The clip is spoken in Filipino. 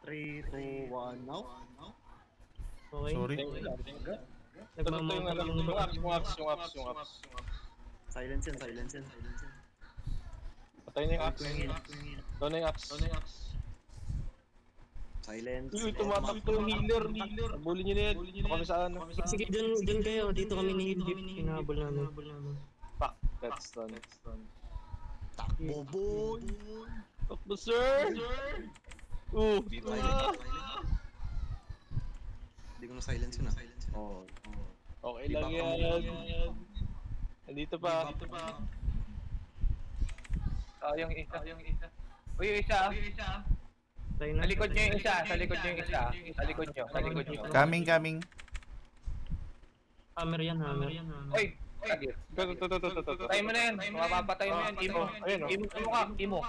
3, 2, 1, now. Okay. Sorry. Nagmamount Yung apps. Silence yan. Patay na yung apps. Doon na yung apps. Silence. Uy, tumatakbo yung healer. Bully nyo na yan. Ito kami sa ano. Sige, dun kayo. Dito kami ni Jeep. Hinahabol namin. Fuck, that's done. Takbo, boy! Takbo, sir! Hindi ko na silence yun, ah. Okay lang yan. Nandito pa. Yung isa. Uy, yung isa. Tayo na. Sa likod nyo yung isa. Sa likod nyo. Coming. Hammer yan. Uy! Tayo mo na yan. Mapapatay mo yan. Imo. Imo.